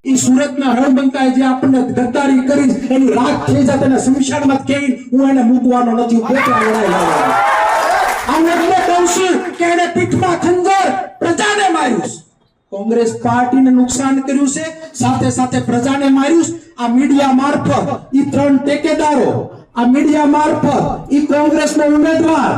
ઈ સુરતના રણબંકાએ જે આપણને ગદ્દારી કરી એની રાખ થઈ જાય તેને શમશાનમાં કેઈ હું એને મૂકવાનો નથી, પોતે લડાઈ લાવવાનો. આને એટલે કહું છું કે એને પીઠમાં ખંજર પ્રજાને માર્યું. કોંગ્રેસ પાર્ટીને નુકસાન કર્યું છે, સાથે સાથે પ્રજાને માર્યું. આ મીડિયા મારફત ઈ 3 ટેકેદારો, આ મીડિયા મારફત ઈ કોંગ્રેસનો ઉમેદવાર,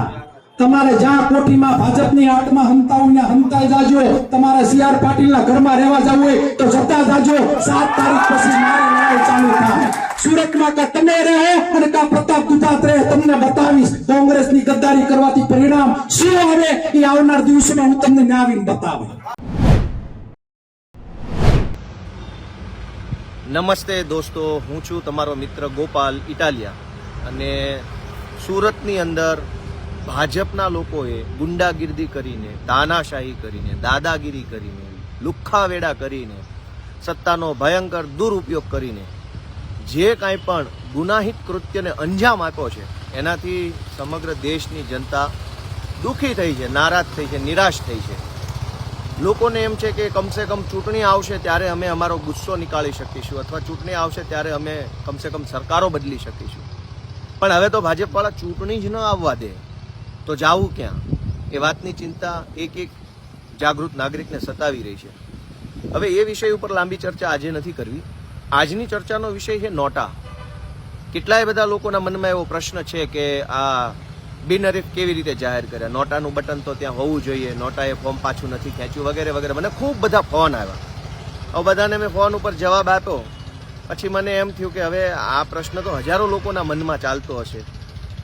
તમારે જ્યાં કોઠીમાં ભાજપની આટમાં હંતાઓને હંતાઈ જાજો. તમારે CR પાટીલના ઘરમાં રહેવા જવું હોય તો જતા જાજો. 7 તારીખ પછી મારી લડાઈ ચાલુ થાય. સુરતમાં કા તમે રહે અને કા પ્રતાપ દુધાત રહે, તમને બતાવીશ કોંગ્રેસની ગદ્દારી કરવાથી પરિણામ શું આવે એ આવનાર દિવસોમાં હું તમને ન્યાવીને બતાવીશ. નમસ્તે દોસ્તો, હું છું તમારો મિત્ર ગોપાલ ઇટાલિયા. અને સુરતની અંદર ભાજપના લોકોએ ગુંડાગીર્દી કરીને, તાનાશાહી કરીને, દાદાગીરી કરીને, લુખ્ખાવેડા કરીને, સત્તાનો ભયંકર દુરુપયોગ કરીને જે કાંઈ પણ ગુનાહિત કૃત્યને અંજામ આપ્યો છે એનાથી સમગ્ર દેશની જનતા દુઃખી થઈ છે, નારાજ થઈ છે, નિરાશ થઈ છે. લોકોને એમ છે કે કમસે કમ ચૂંટણી આવશે ત્યારે અમે અમારો ગુસ્સો નીકાળી શકીશું, અથવા ચૂંટણી આવશે ત્યારે અમે કમસે કમ સરકારો બદલી શકીશું. પણ હવે તો ભાજપવાળા ચૂંટણી જ ન આવવા દે તો જાવું ક્યાં, એ વાતની ચિંતા એક જાગૃત નાગરિકને સતાવી રહી છે. હવે એ વિષય ઉપર લાંબી ચર્ચા આજે નથી કરવી. આજની ચર્ચાનો વિષય છે નોટા. કેટલાય બધા લોકોના મનમાં એવો પ્રશ્ન છે કે આ બિનહરીફ કેવી રીતે જાહેર કર્યા, નોટાનું બટન તો ત્યાં હોવું જોઈએ, નોટાએ ફોર્મ પાછું નથી ખેંચ્યું, વગેરે વગેરે. મને ખૂબ બધા ફોન આવ્યા. હવે બધાને મેં ફોન ઉપર જવાબ આપ્યો. પછી મને એમ થયું કે હવે આ પ્રશ્ન તો હજારો લોકોના મનમાં ચાલતો હશે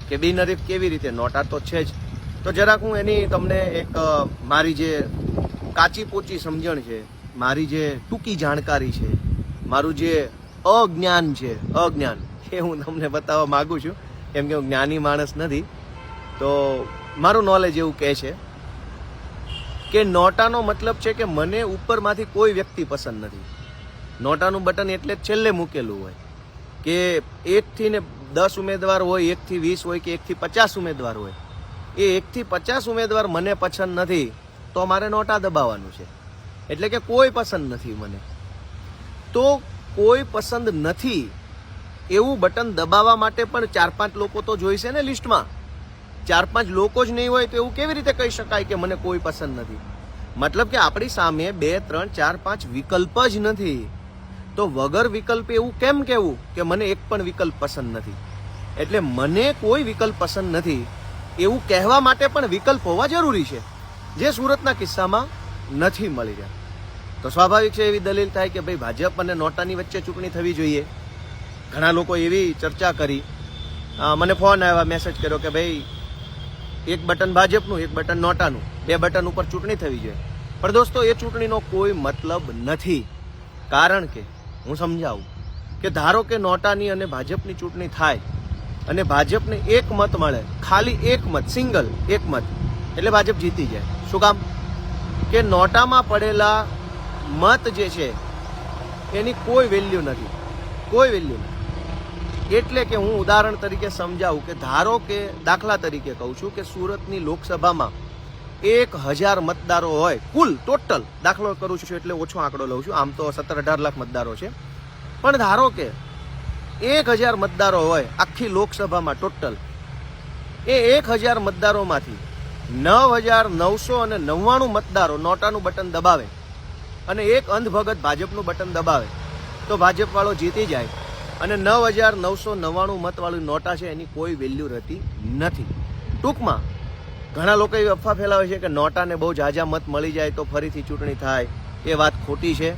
કે બિનહરીફ કેવી રીતે, નોટા તો છે જ. તો જરાક હું એની તમને એક મારી જે કાચી પોચી સમજણ છે, મારી જે ટૂંકી જાણકારી છે, મારું જે અજ્ઞાન છે, અજ્ઞાન, એ હું તમને બતાવવા માંગુ છું. કેમ કે હું જ્ઞાની માણસ નથી. તો મારું નોલેજ એવું કહે છે કે નોટાનો મતલબ છે કે મને ઉપરમાંથી કોઈ વ્યક્તિ પસંદ નથી. નોટાનું બટન એટલે છેલ્લે મૂકેલું હોય કે 1 થી 10 ઉમેદવાર હોય, 1 થી 20 હોય કે 1 થી 50 ઉમેદવાર હોય. એ 1 થી 50 ઉમેદવાર મને પસંદ નથી તો મારે નોટા દબાવવાનું છે. એટલે કે કોઈ પસંદ નથી મને. તો કોઈ પસંદ નથી એવું બટન દબાવવા માટે પણ 4-5 લોકો તો જોઈશે ને લિસ્ટમાં. 4-5 લોકો જ નહીં હોય તો એવું કેવી રીતે કહી શકાય કે મને કોઈ પસંદ નથી? મતલબ કે આપણી સામે 2, 3, 4, 5 વિકલ્પ જ નથી. તો વગર વિકલ્પ એવું કેમ કહેવું કે મને એક પણ વિકલ્પ પસંદ નથી? એટલે મને કોઈ વિકલ્પ પસંદ નથી એવું કહેવા માટે પણ વિકલ્પ હોવા જરૂરી છે, જે સુરતના કિસ્સામાં નથી મળી રહ્યા. તો સ્વાભાવિક છે એવી દલીલ થાય કે ભાઈ ભાજપ અને નોટાની વચ્ચે ચૂંટણી થવી જોઈએ. ઘણા લોકો એવી ચર્ચા કરી, મને ફોન આવ્યા, મેસેજ કર્યો કે ભાઈ એક બટન ભાજપનું, એક બટન નોટાનું, 2 બટન ઉપર ચૂંટણી થવી જોઈએ. પણ દોસ્તો, એ ચૂંટણીનો કોઈ મતલબ નથી. કારણ કે હું સમજાવું કે ધારો કે નોટાની અને ભાજપની ચૂંટણી થાય અને ભાજપને 1 મત મળે, ખાલી 1 મત, સિંગલ 1 મત, એટલે ભાજપ જીતી જાય. શું કામ? કે નોટામાં પડેલા મત જે છે એની કોઈ વેલ્યુ નથી, કોઈ વેલ્યુ નથી. એટલે કે હું ઉદાહરણ તરીકે સમજાવું કે ધારો કે દાખલા તરીકે કહું છું કે સુરતની લોકસભામાં 1000 મતદારો હોય, કુલ ટોટલ દાખલો કરું છું એટલે ઓછો આંકડો લઉં છું, આમ તો 17-18 લાખ મતદારો છે. પણ ધારો કે 1000 મતદારો હોય આખી લોકસભામાં ટોટલ, એ 1000 મતદારોમાંથી 9999 મતદારો નોટાનું બટન દબાવે અને એક અંધભગત ભાજપનું બટન દબાવે તો ભાજપ વાળો જીતી જાય. અને 9999 મત વાળું નોટા છે એની કોઈ વેલ્યુ રહેતી નથી. ટૂંકમાં ઘણા લોકો એવી અફવા ફેલાવે છે કે નોટાને બહુ ઝાઝા મત મળી જાય તો ફરીથી ચૂંટણી થાય. એ વાત ખોટી છે.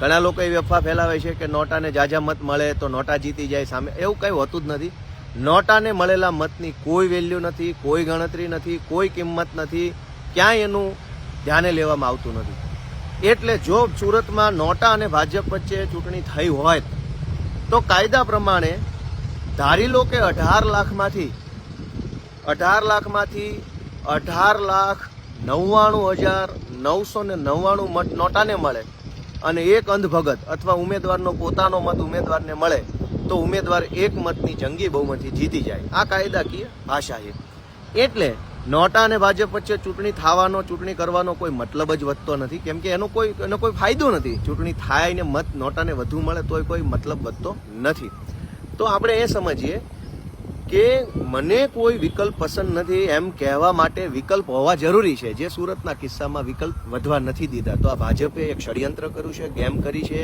ઘણા લોકો એવી અફવા ફેલાવે છે કે નોટાને ઝાઝા મત મળે તો નોટા જીતી જાય સામે. એવું કંઈ હોતું જ નથી. નોટાને મળેલા મતની કોઈ વેલ્યુ નથી, કોઈ ગણતરી નથી, કોઈ કિંમત નથી, ક્યાંય એનું ધ્યાને લેવામાં આવતું નથી. એટલે જો સુરતમાં નોટા અને ભાજપ વચ્ચે ચૂંટણી થઈ હોય તો કાયદા પ્રમાણે ધારી લો કે 18 લાખમાંથી 18,99,999 મત નોટાને મળે અને એક અંધભગત અથવા ઉમેદવારનો પોતાનો મત ઉમેદવારને મળે તો ઉમેદવાર 1 મતની જંગી બહુમતી જીતી જાય. આ કાયદાકીય ભાષા છે. એટલે નોટા અને ભાજપ વચ્ચે ચૂંટણી કરવાનો કોઈ મતલબ જ વધતો નથી, કેમ કે એનો કોઈ ફાયદો નથી. ચૂંટણી થાય ને મત નોટાને વધુ મળે તો કોઈ મતલબ વધતો નથી. તો આપણે એ સમજીએ કે મને કોઈ વિકલ્પ પસંદ નથી એમ કહેવા માટે વિકલ્પ હોવા જરૂરી છે. જે સુરતના કિસ્સામાં વિકલ્પ વધવા નથી દીધા. તો આ ભાજપે એક ષડયંત્ર કર્યું છે, ગેમ કરી છે,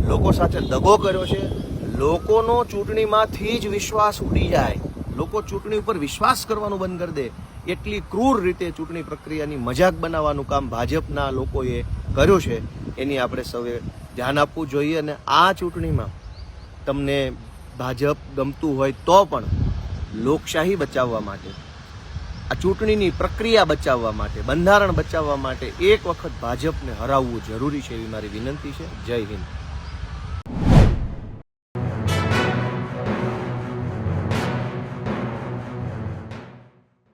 લોકો સાથે દગો કર્યો છે. લોકોનો ચૂંટણીમાંથી જ વિશ્વાસ ઉડી જાય, લોકો ચૂંટણી ઉપર વિશ્વાસ કરવાનું બંધ કરી દે, એટલી ક્રૂર રીતે ચૂંટણી પ્રક્રિયાની મજાક બનાવવાનું કામ ભાજપના લોકોએ કર્યું છે. એની આપણે સૌએ ધ્યાન આપવું જોઈએ. અને આ ચૂંટણીમાં તમને ભાજપ ગમતું હોય તો પણ લોકશાહી બચાવવા માટે, આ ચૂંટણીની પ્રક્રિયા બચાવવા માટે, બંધારણ બચાવવા માટે એક વખત ભાજપને હરાવવું જરૂરી છે એવી મારી વિનંતી છે. જય હિન્દ.